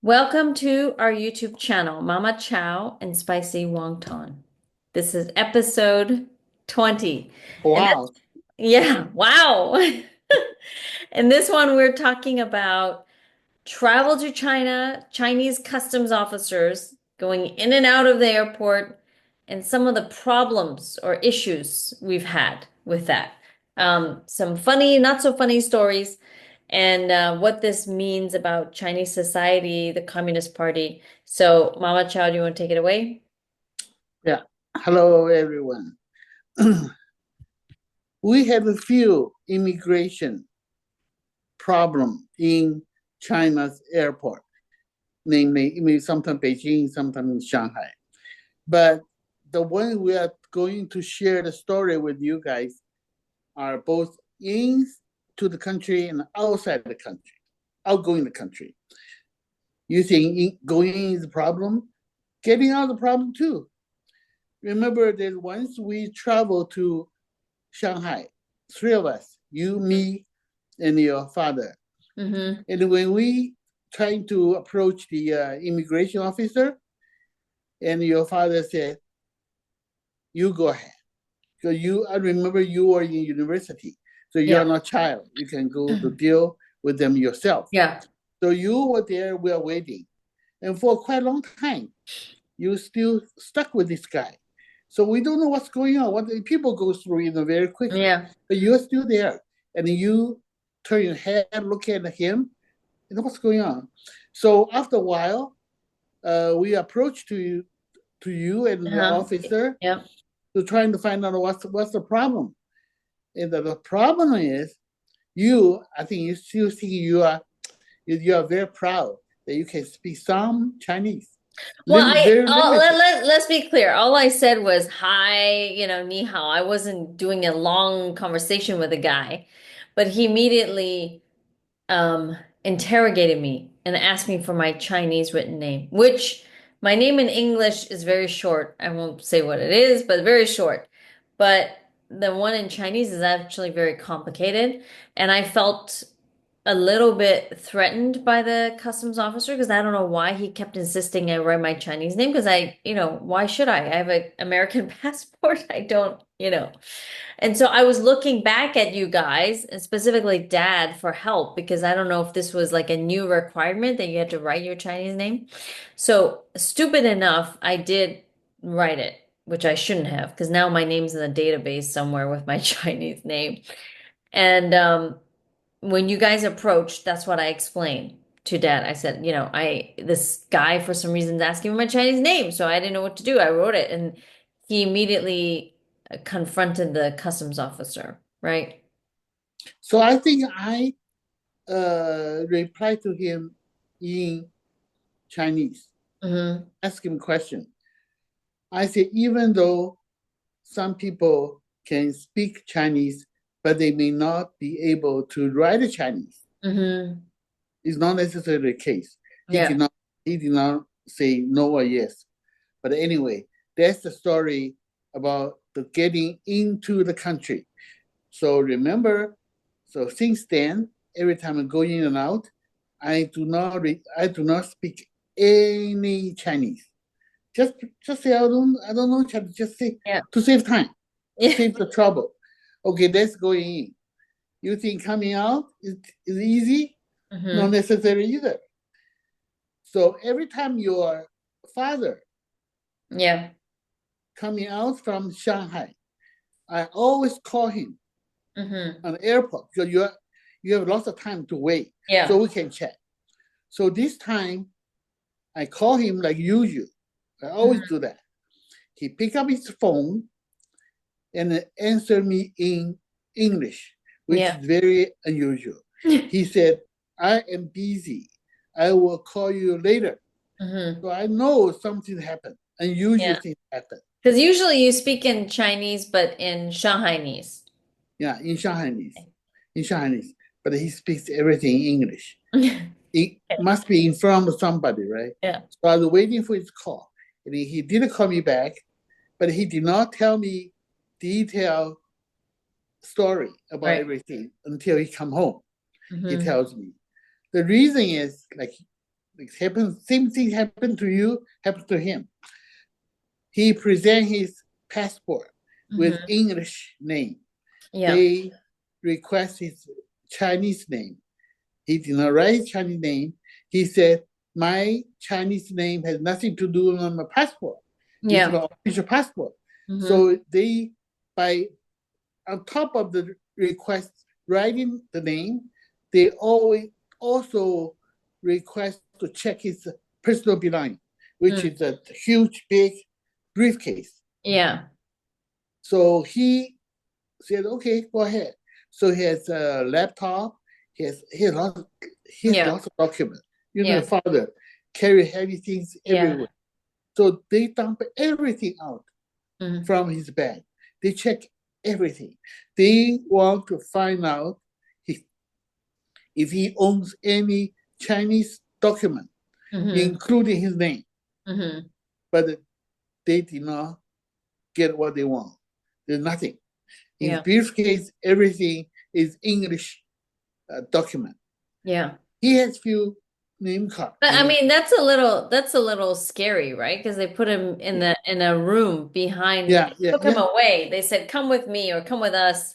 Welcome to our YouTube channel, Mama Chow and Spicy Wonton. This is episode 20. And Wow. yeah, wow. In this one, we're talking about travel to China, Chinese customs officers going in and out of the airport, and some of the problems or issues we've had with that. Some funny, not so funny stories, and what this means about Chinese society, the Communist Party. So, Mama Chow, do you want to take it away? Yeah. Hello, everyone. We have a few immigration problem in China's airport, namely, sometimes Beijing, sometimes Shanghai. But the one we are going to share the story with you guys are both into the country and outside the country, outgoing the country. You think going in is a problem? Getting out of the problem too. Remember that once we traveled to Shanghai, three of us, you, me, and your father. Mm-hmm. And when we tried to approach the immigration officer, and your father said, "You go ahead." Because I remember you were in university, so you are Yeah. not a child. You can go to deal with them yourself. Yeah. So you were there, we are waiting. And for quite a long time, you still stuck with this guy. So we don't know what's going on. What the people go through, very quickly. Yeah. But you're still there, and you turn your head, look at him, and what's going on. So after a while, we approached to you and the Uh-huh. officer Yeah. to trying to find out what's the problem. And the problem is you. I think you still think you are very proud that you can speak some Chinese, Well, very limited. let's be clear. All I said was hi, ni hao. I wasn't doing a long conversation with a guy, but he immediately interrogated me and asked me for my Chinese written name, which my name in English is very short. I won't say what it is, but very short. But the one in Chinese is actually very complicated, and I felt a little bit threatened by the customs officer because I don't know why he kept insisting I write my Chinese name because why should I? I have an American passport. I don't. And so I was looking back at you guys and specifically Dad for help because I don't know if this was like a new requirement that you had to write your Chinese name. So stupid enough, I did write it, which I shouldn't have because now my name's in the database somewhere with my Chinese name. And when you guys approached, that's what I explained to Dad. I said, this guy for some reason is asking me my Chinese name, so I didn't know what to do. I wrote it, and he immediately confronted the customs officer, right? So I think I replied to him in Chinese, Mm-hmm. ask him a question. I said, even though some people can speak Chinese, but they may not be able to write Chinese. Mm-hmm. It's not necessarily the case. He did Yeah. not he did not say no or yes. But anyway, that's the story about the getting into the country. So remember, so since then, every time I go in and out, I do not speak any Chinese. Just just say I don't know Chinese. Just say Yeah. to save time, to Yeah. save the trouble. Okay, that's going in. You think coming out is easy? Not Mm-hmm. necessary either. So every time your father Yeah. coming out from Shanghai, I always call him Mm-hmm. on the airport because you have lots of time to wait, so Yeah. we can chat. So this time I call him like usual. I always Mm-hmm. do that. He pick up his phone and answer me in English, which Yeah. is very unusual. He said, "I am busy. I will call you later." Mm-hmm. So I know something happened. Unusual Yeah. things happen. Because usually you speak in Chinese, but in Shanghainese. Yeah, in Shanghainese. In Shanghainese. But he speaks everything in English. It must be in front of somebody, right? Yeah. So I was waiting for his call. And he did call me back, but he did not tell me detailed story about Right. everything until he come home. He Mm-hmm. tells me. The reason is like same thing happened to you, happened to him. He present his passport with Hmm. English name. Yeah. They request his Chinese name. He did not write Chinese name. He said, my Chinese name has nothing to do with my passport. It's Yeah. my official passport. Hmm. So they, by on top of the request writing the name, they always also request to check his personal belongings, which Mm. is a huge, big briefcase. Yeah. So he said, okay, go ahead. So he has a laptop, he has Yeah. lots of documents. You know, Yeah. the father carry heavy things Yeah. everywhere. So they dump everything out Mm. from his bag. They check everything. They want to find out if he owns any Chinese document, Hmm. including his name. Hmm. But they did not get what they want. There's nothing. In his Yeah. briefcase, everything is English document. Yeah. He has few name card. But I mean, that's a little scary, right? Because they put him in a room behind, Yeah, yeah, took him yeah. away. They said, "Come with me or come with us."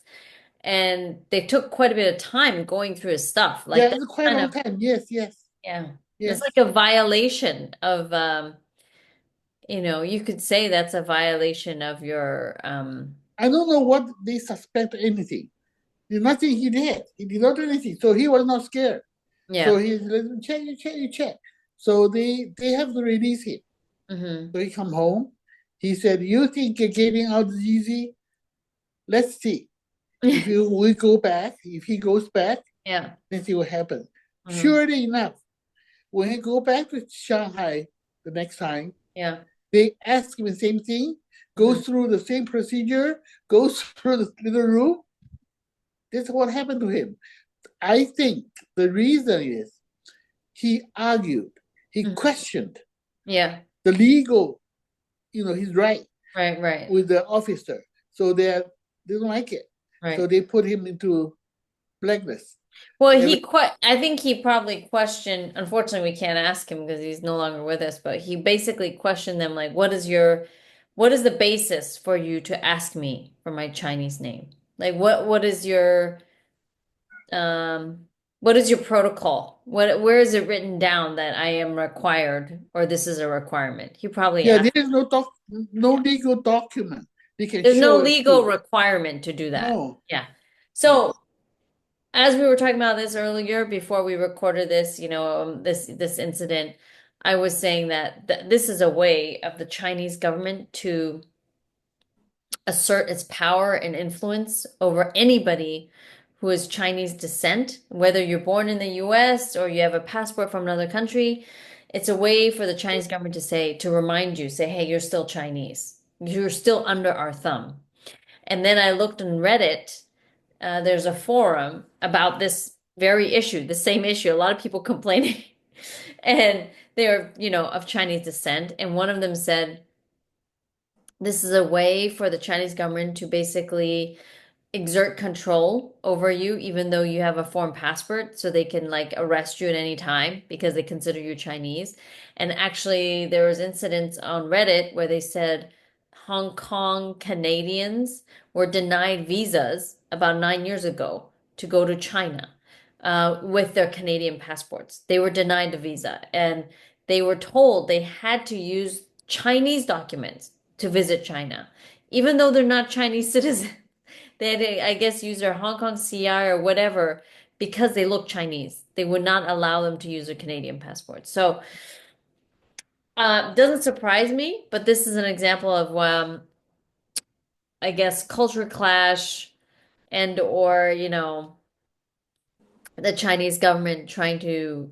And they took quite a bit of time going through his stuff. Like Yeah, that's it's quite a kind long of, time. Yes, yes, yeah. It's yes. like a violation of you could say that's a violation of your I don't know what they suspect anything. There's nothing he did. He did not do anything. So he was not scared. So yeah. he's like, check, you check, you check. So they have to release him. Hmm. So he come home. He said, you think you're getting out is easy? Let's see. We go back, if he goes back, Yeah. let's see what happens. Hmm. Surely enough, when he go back to Shanghai the next time, Yeah. they ask him the same thing, Hmm. goes through the same procedure, goes through the little room. That's what happened to him. I think the reason is he argued, he Hmm. questioned Yeah. the legal, his right Right, right, with the officer. So they don't like it. So right. they put him into blacklist. Well, Every I think he probably questioned, unfortunately we can't ask him because he's no longer with us, but he basically questioned them like, what is the basis for you to ask me for my Chinese name? Like what is um what is your protocol? Where is it written down that I am required or this is a requirement? He probably Yeah, asked. there is no legal document they can There's no show and legal prove. requirement to do that. No, Yeah. no. So as we were talking about this earlier before we recorded this, this incident, I was saying that this is a way of the Chinese government to assert its power and influence over anybody who is Chinese descent, whether you're born in the US or you have a passport from another country. It's a way for the Chinese government to remind you, say, hey, you're still Chinese. You're still under our thumb. And then I looked on Reddit. There's a forum about this very issue, the same issue. A lot of people complaining, and they're, of Chinese descent. And one of them said, this is a way for the Chinese government to basically exert control over you, even though you have a foreign passport, so they can like arrest you at any time because they consider you Chinese. And actually, there was incidents on Reddit where they said Hong Kong Canadians were denied visas about 9 years ago to go to China with their Canadian passports. They were denied the visa, and they were told they had to use Chinese documents to visit China, even though they're not Chinese citizens. They had to, I guess, use their Hong Kong CI or whatever because they look Chinese. They would not allow them to use their Canadian passport. So, doesn't surprise me, but this is an example of, I guess, culture clash and or, the Chinese government trying to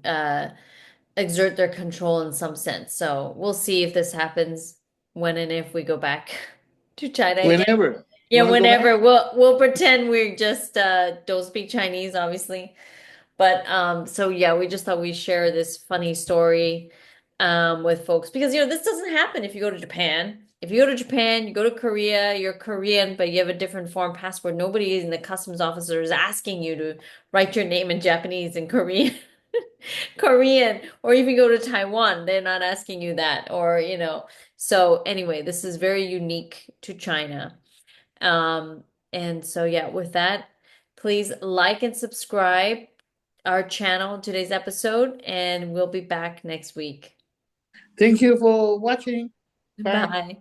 exert their control in some sense. So we'll see if this happens when and if we go back to China again. Whenever you Yeah, want to go back, whenever we'll pretend we just don't speak Chinese, obviously. But so yeah, we just thought we'd share this funny story with folks because this doesn't happen if you go to Japan. If you go to Japan, you go to Korea, you're Korean, but you have a different foreign passport. Nobody in the customs officer is asking you to write your name in Japanese and Korean. Korean, or even go to Taiwan, they're not asking you that, or So anyway, this is very unique to China. Um, and so yeah, with that, please like and subscribe our channel, today's episode, and we'll be back next week. Thank you for watching. Bye. Bye.